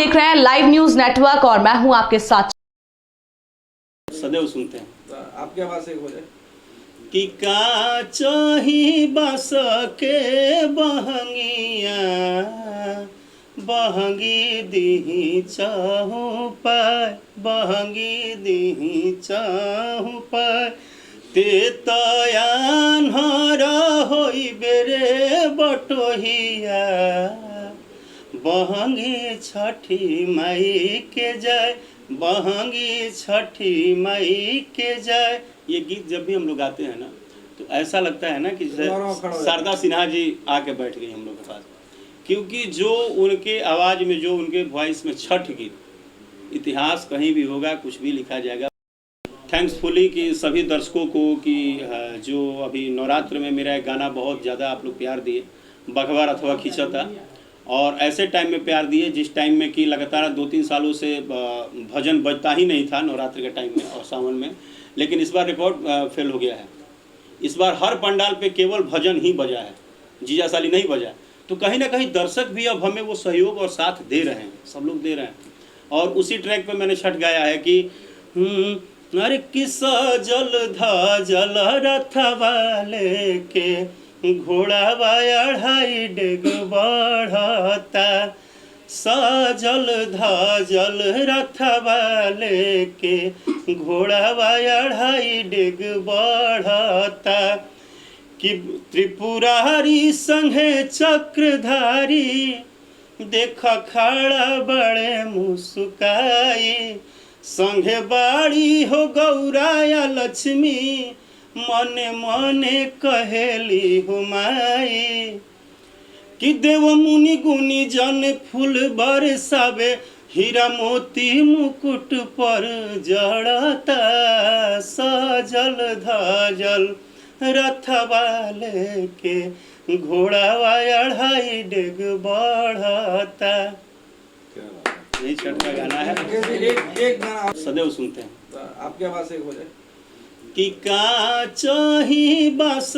देख रहे हैं लाइव न्यूज नेटवर्क और मैं हूं आपके साथ। सदैव सुनते हैं आपकी आवाज से हो जाए कि का चाही बस के बहंगिया बहंगी दीही चाहू पाय बहंगी दीही चाहू पाय ते तयान हरा होई बेरे बटोहिया बहंगी छठी माई के जाय बहंगी छठी माई के जाय। ये गीत जब भी हम लोग गाते हैं ना तो ऐसा लगता है ना कि शारदा सिन्हा जी आके बैठ गई हम लोग के पास, क्योंकि जो उनके आवाज़ में जो उनके वॉइस में छठ गीत इतिहास कहीं भी होगा, कुछ भी लिखा जाएगा। थैंक्सफुली कि सभी दर्शकों को कि जो अभी नवरात्र में मेरा एक गाना बहुत ज़्यादा आप लोग प्यार दिए, बघवा अथवा खींचा था, और ऐसे टाइम में प्यार दिए जिस टाइम में कि लगातार 2-3 सालों से भजन बजता ही नहीं था नवरात्र के टाइम में और सावन में, लेकिन इस बार रिकॉर्ड फेल हो गया है। इस बार हर पंडाल पे केवल भजन ही बजा है, जीजा साली नहीं बजा। तो कहीं ना कहीं दर्शक भी अब हमें वो सहयोग और साथ दे रहे हैं, सब लोग दे रहे हैं। और उसी ट्रैक पे मैंने छठ गाया है कि अरे किस जल धा जल रथ वाले के घोड़ा अढ़ाई डेग बढ़ता सजल धाजल रथ वाले के घोड़ा अढ़ाई डेग बढ़ता कि त्रिपुरारी संघे चक्रधारी देख खड़ा बड़े मुस्काई संघे बाड़ी हो गौराया लक्ष्मी मने मने कहेली हुमाई कि देव मुनि गुनी जन फूल बरसावे हीरा मोती मुकुट पर जड़ता सजल धजल रथ वाले के घोड़ा अढ़ाई डेग बढ़ता। यही छठ का गाना है, एक गाना सदैव सुनते हैं आपकी आवाज से हो जाए कि का चाही बस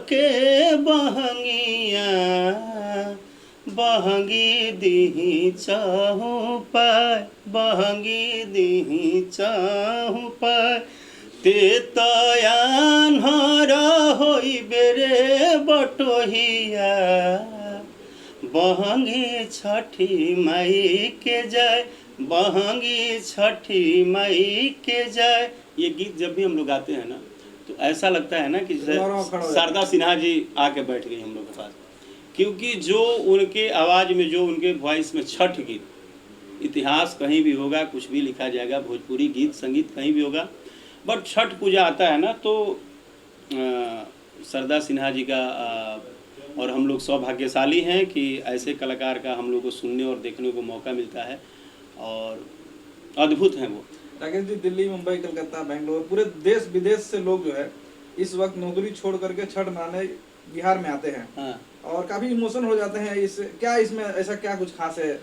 के बहंगिया बहंगी दीही चाहू पाय बहंगी दीही चाहू पाय ते तयान हरा होई बेरे बटोहिया बहंगी छठी माई के जाय बहंगी छठी माई के जाय। ये गीत जब भी हम लोग गाते हैं ना तो ऐसा लगता है ना कि शारदा सिन्हा जी आके बैठ गई हम लोग के पास, क्योंकि जो उनके आवाज़ में जो उनके वॉइस में छठ गीत इतिहास कहीं भी होगा, कुछ भी लिखा जाएगा, भोजपुरी गीत संगीत कहीं भी होगा, बट छठ पूजा आता है ना तो शारदा सिन्हा जी का और हम लोग सौभाग्यशाली हैं कि ऐसे कलाकार का हम लोग को सुनने और देखने को मौका मिलता है और अद्भुत हैं वो। राकेश जी, दिल्ली मुंबई कलकत्ता बेंगलोर पूरे देश विदेश से लोग जो है इस वक्त नौकरी छोड़ करके छठ मनाने बिहार में आते हैं। हाँ। और काफी इमोशन हो जाते हैं। इस क्या इसमें ऐसा क्या कुछ खास है?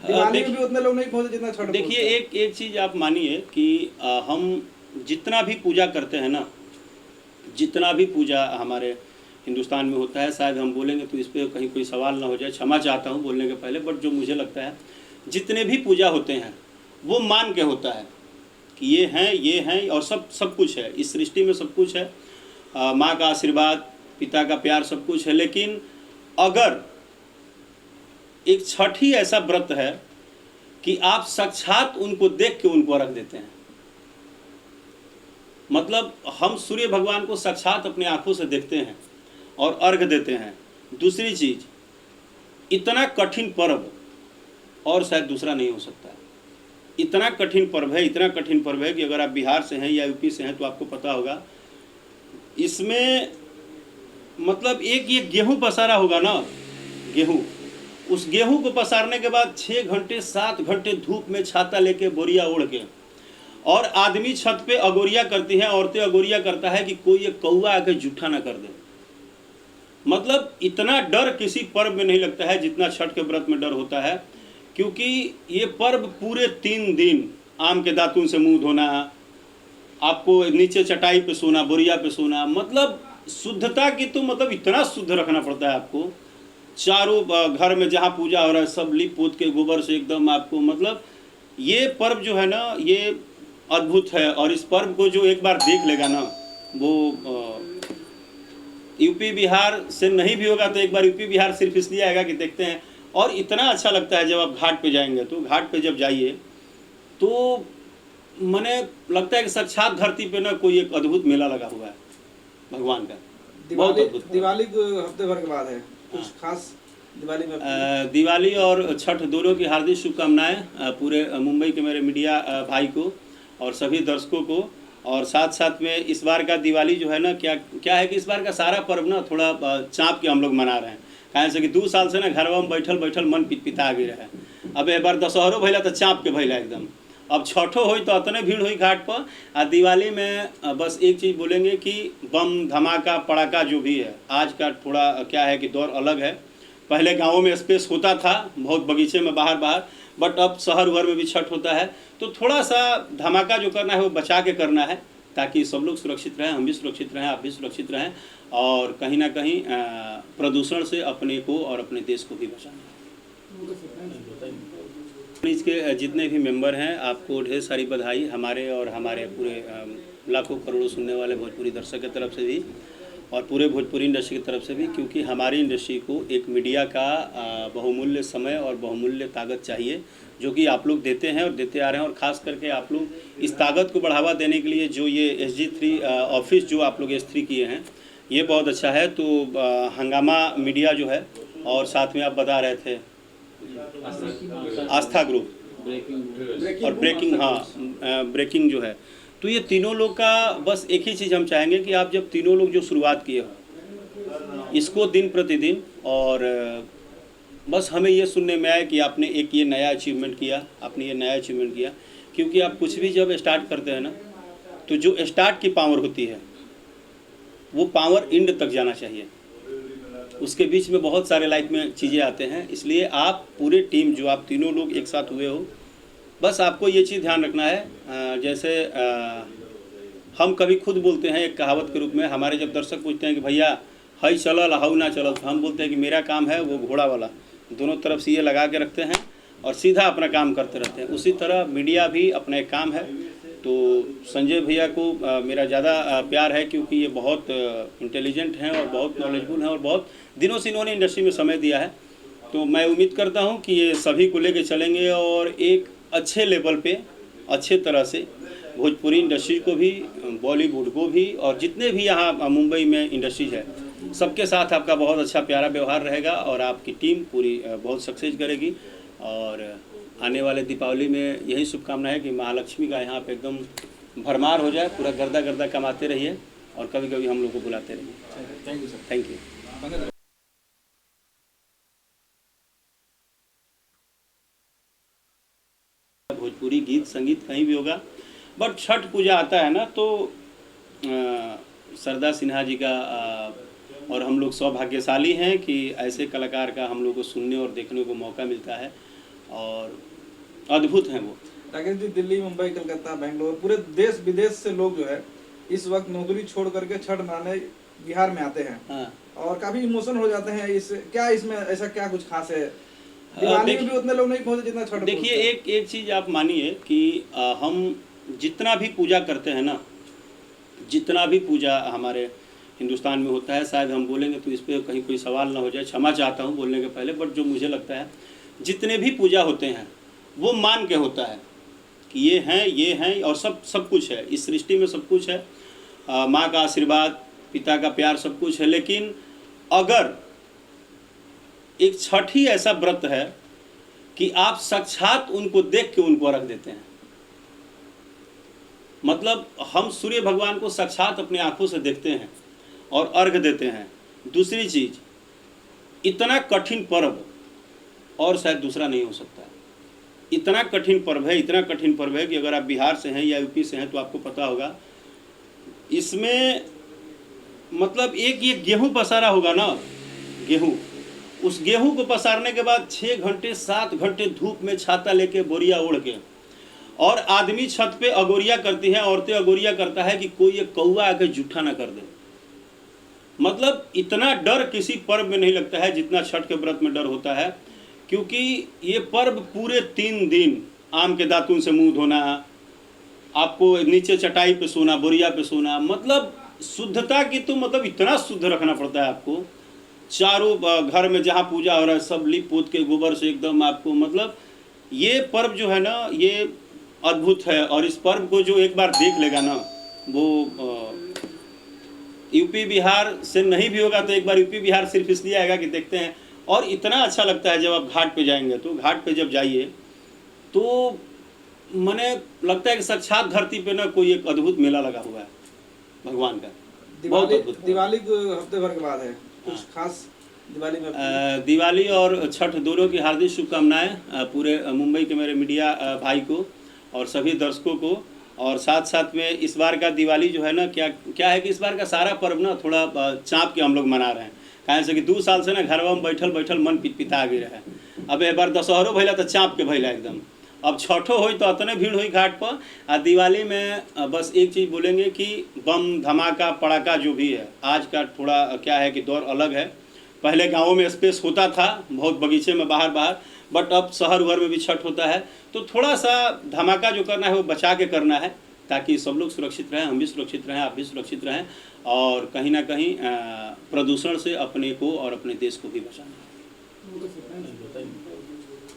दिवाली में भी उतने लोग नहीं पहुंचे जितना छठ। देखिए एक चीज आप मानिए कि हम जितना भी पूजा करते हैं ना, जितना भी पूजा हमारे हिंदुस्तान में होता है, शायद हम बोलेंगे तो इस पर कहीं कोई सवाल ना हो जाए, क्षमा चाहता हूँ बोलने के पहले, बट जो मुझे लगता है जितने भी पूजा होते हैं वो मान के होता है कि ये हैं और सब कुछ है इस सृष्टि में, सब कुछ है, माँ का आशीर्वाद, पिता का प्यार, सब कुछ है। लेकिन अगर एक छठ ही ऐसा व्रत है कि आप साक्षात उनको देख के उनको अर्घ देते हैं, मतलब हम सूर्य भगवान को साक्षात अपने आंखों से देखते हैं और अर्घ देते हैं। दूसरी चीज, इतना कठिन पर्व और शायद दूसरा नहीं हो सकता है। इतना कठिन पर्व है, इतना कठिन पर्व है कि अगर आप बिहार से हैं या यूपी से हैं तो आपको पता होगा, इसमें मतलब एक ये गेहूं पसारा होगा ना, गेहूं, उस गेहूं को पसारने के बाद 6 घंटे 7 घंटे धूप में छाता लेके बोरिया ओढ़ के, और आदमी छत पे अगोरिया करती हैं, औरतें अगोरिया करता है कि कोई एक कौआ आके जूठा ना कर दे। मतलब इतना डर किसी पर्व में नहीं लगता है जितना छठ के व्रत में डर होता है, क्योंकि ये पर्व पूरे 3 दिन आम के दातुन से मुंह धोना, आपको नीचे चटाई पे सोना, बोरिया पे सोना, मतलब शुद्धता की तो मतलब इतना शुद्ध रखना पड़ता है आपको चारों घर में जहाँ पूजा हो रहा है सब लीप पोत के गोबर से एकदम आपको, मतलब ये पर्व जो है ना ये अद्भुत है। और इस पर्व को जो एक बार देख लेगा ना वो यूपी बिहार से नहीं भी होगा तो एक बार यूपी बिहार सिर्फ इसलिए आएगा कि देखते हैं। और इतना अच्छा लगता है जब आप घाट पे जाएंगे, तो घाट पे जब जाइए तो मने लगता है कि साक्षात धरती पे ना कोई एक अद्भुत मेला लगा हुआ है भगवान का। बहुत अद्भुत। दिवाली को हफ्ते भर के बाद है, कुछ खास दिवाली में? दिवाली और छठ दोनों की हार्दिक शुभकामनाएं पूरे मुंबई के मेरे मीडिया भाई को और सभी दर्शकों को। और साथ साथ में इस बार का दिवाली जो है ना क्या है कि इस बार का सारा पर्व ना थोड़ा चाँप के हम लोग मना रहे हैं। कहे से कि 2 साल से ना घरवा में बैठल बैठल मन पिता गई रहे। अब एक बार दशहरो भैला तो चाँप के भैला एकदम। अब छठो हो तो इतने भीड़ हुई घाट पर। आ दिवाली में बस एक चीज़ बोलेंगे कि बम धमाका पड़ाका जो भी है, आज का थोड़ा क्या है कि दौर अलग है। पहले गाँवों में स्पेस होता था बहुत बगीचे में बाहर, बट अब शहर उहर में भी छठ होता है। तो थोड़ा सा धमाका जो करना है वो बचा के करना है ताकि सब लोग सुरक्षित रहें, हम भी सुरक्षित रहें, आप भी सुरक्षित रहें और कहीं ना कहीं प्रदूषण से अपने को और अपने देश को भी बचाना है। इसके जितने भी मेंबर हैं आपको ढेर सारी बधाई हमारे और हमारे पूरे लाखों करोड़ों सुनने वाले भोजपुरी दर्शक की तरफ से भी और पूरे भोजपुरी इंडस्ट्री की तरफ से भी, क्योंकि हमारी इंडस्ट्री को एक मीडिया का बहुमूल्य समय और बहुमूल्य ताकत चाहिए जो कि आप लोग देते हैं और देते आ रहे हैं। और ख़ास करके आप लोग इस ताकत को बढ़ावा देने के लिए जो ये SG3 ऑफिस जो आप लोग S3 किए हैं ये बहुत अच्छा है। तो हंगामा मीडिया जो है और साथ में आप बता रहे थे आस्था ग्रुप और ब्रेकिंग, हाँ ब्रेकिंग जो है, तो ये तीनों लोग का बस एक ही चीज़ हम चाहेंगे कि आप जब तीनों लोग जो शुरुआत किए हो इसको दिन प्रतिदिन, और बस हमें ये सुनने में आया कि आपने एक ये नया अचीवमेंट किया, आपने ये नया अचीवमेंट किया। क्योंकि आप कुछ भी जब स्टार्ट करते हैं ना तो जो स्टार्ट की पावर होती है वो पावर एंड तक जाना चाहिए। उसके बीच में बहुत सारे लाइफ में चीज़ें आते हैं, इसलिए आप पूरे टीम जो आप तीनों लोग एक साथ हुए हो, बस आपको ये चीज़ ध्यान रखना है। जैसे हम कभी खुद बोलते हैं एक कहावत के रूप में, हमारे जब दर्शक पूछते हैं कि भैया हई चलल हाउ ना चलल, तो हम बोलते हैं कि मेरा काम है वो घोड़ा वाला, दोनों तरफ से ये लगा के रखते हैं और सीधा अपना काम करते रहते हैं। उसी तरह मीडिया भी अपना एक काम है। तो संजय भैया को मेरा ज़्यादा प्यार है क्योंकि ये बहुत इंटेलिजेंट हैं और बहुत नॉलेजफुल हैं और बहुत दिनों से इन्होंने इंडस्ट्री में समय दिया है। तो मैं उम्मीद करता हूँ कि ये सभी को लेके चलेंगे और एक अच्छे लेवल पे अच्छे तरह से भोजपुरी इंडस्ट्री को भी, बॉलीवुड को भी और जितने भी यहाँ मुंबई में इंडस्ट्रीज है सबके साथ आपका बहुत अच्छा प्यारा व्यवहार रहेगा और आपकी टीम पूरी बहुत सक्सेस करेगी। और आने वाले दीपावली में यही शुभकामना है कि महालक्ष्मी का यहाँ पे एकदम भरमार हो जाए, पूरा गर्दा गर्दा कमाते रहिए और कभी कभी हम लोग को बुलाते रहिए। Thank you sir. Thank you. Bhojpuri गीत संगीत कहीं भी होगा, बट छठ पूजा आता है ना तो सरदा सिन्हा जी का और हम लोग सौभाग्यशाली हैं कि ऐसे कलाकार का हम लोग को सुनने और देखने को मौका मिलता है और अद्भुत हैं वो। राकेश जी, दिल्ली, मुंबई, कलकत्ता, बेंगलोर, पूरे देश विदेश से लोग जो है इस वक्त नौकरी छोड़ करके छठ मनाने बिहार में आते हैं। हाँ। और काफी इमोशन हो जाते हैं। क्या इसमें ऐसा क्या कुछ खास है? दिवाली में भी उतने लोग नहीं पहुंचे जितना छठ। देखिए एक चीज़ आप मानिए कि हम जितना भी पूजा करते हैं ना, जितना भी पूजा हमारे हिंदुस्तान में होता है, शायद हम बोलेंगे तो इस पर कहीं कोई सवाल ना हो जाए, क्षमा चाहता हूँ बोलने के पहले, बट जो मुझे लगता है जितने भी पूजा होते हैं वो मान के होता है कि ये हैं और सब कुछ है इस सृष्टि में, सब कुछ है। माँ का आशीर्वाद, पिता का प्यार, सब कुछ है। लेकिन अगर एक छठ ही ऐसा व्रत है कि आप साक्षात उनको देख के उनको अर्घ देते हैं, मतलब हम सूर्य भगवान को साक्षात अपने आंखों से देखते हैं और अर्घ देते हैं। दूसरी चीज, इतना कठिन पर्व और शायद दूसरा नहीं हो सकता। इतना कठिन पर्व है, इतना कठिन पर्व है कि अगर आप बिहार से हैं या यूपी से हैं तो आपको पता होगा इसमें, मतलब एक ये गेहूं पसारा होगा ना, गेहूं, उस गेहूं को पसारने के बाद 6 घंटे 7 घंटे धूप में छाता लेके बोरिया ओढ़ के, और आदमी छत पे अगोरिया करती है, औरतें अगोरिया करता है कि कोई एक कौआ आके जूठा ना कर दे। मतलब इतना डर किसी पर्व में नहीं लगता है जितना छठ के व्रत में डर होता है, क्योंकि ये पर्व पूरे 3 दिन आम के दातुन से मुंह धोना, आपको नीचे चटाई पे सोना, बोरिया पे सोना, मतलब शुद्धता की तो मतलब इतना शुद्ध रखना पड़ता है आपको। चारों घर में जहाँ पूजा हो रहा है सब लीप पोत के गोबर से एकदम आपको, मतलब ये पर्व जो है ना ये अद्भुत है। और इस पर्व को जो एक बार देख लेगा ना वो यूपी बिहार से नहीं भी होगा तो एक बार यूपी बिहार सिर्फ इसलिए आएगा कि देखते हैं। और इतना अच्छा लगता है जब आप घाट पे जाएंगे, तो घाट पे जब जाइए तो मने लगता है कि साक्षात धरती पे ना कोई एक अद्भुत मेला लगा हुआ है भगवान का। बहुत अद्भुत। दिवाली हफ्ते भर के बाद है, कुछ खास दिवाली में? दिवाली और छठ दोनों की हार्दिक शुभकामनाएं पूरे मुंबई के मेरे मीडिया भाई को और सभी दर्शकों को। और साथ साथ में इस बार का दिवाली जो है ना क्या है कि इस बार का सारा पर्व ना थोड़ा चाँप के हम लोग मना रहे हैं, कहें से कि 2 साल से ना घरवा में बैठल मन पिता गई रहे। अब एक बार दशहरो भैला तो चाँप के भैला एकदम। अब छठो हो तो अतने भीड़ हुई घाट पर। और दिवाली में बस एक चीज़ बोलेंगे कि बम धमाका पड़ाका जो भी है, आज का थोड़ा क्या है कि दौर अलग है। पहले गाँवों में स्पेस होता था बहुत, बगीचे में बाहर, बट अब शहर उहर में भी छठ होता है। तो थोड़ा सा धमाका जो करना है वो बचा के करना है, ताकि सब लोग सुरक्षित रहें, हम भी सुरक्षित रहें, आप भी सुरक्षित रहें, और कहीं ना कहीं प्रदूषण से अपने को और अपने देश को भी बचाना है।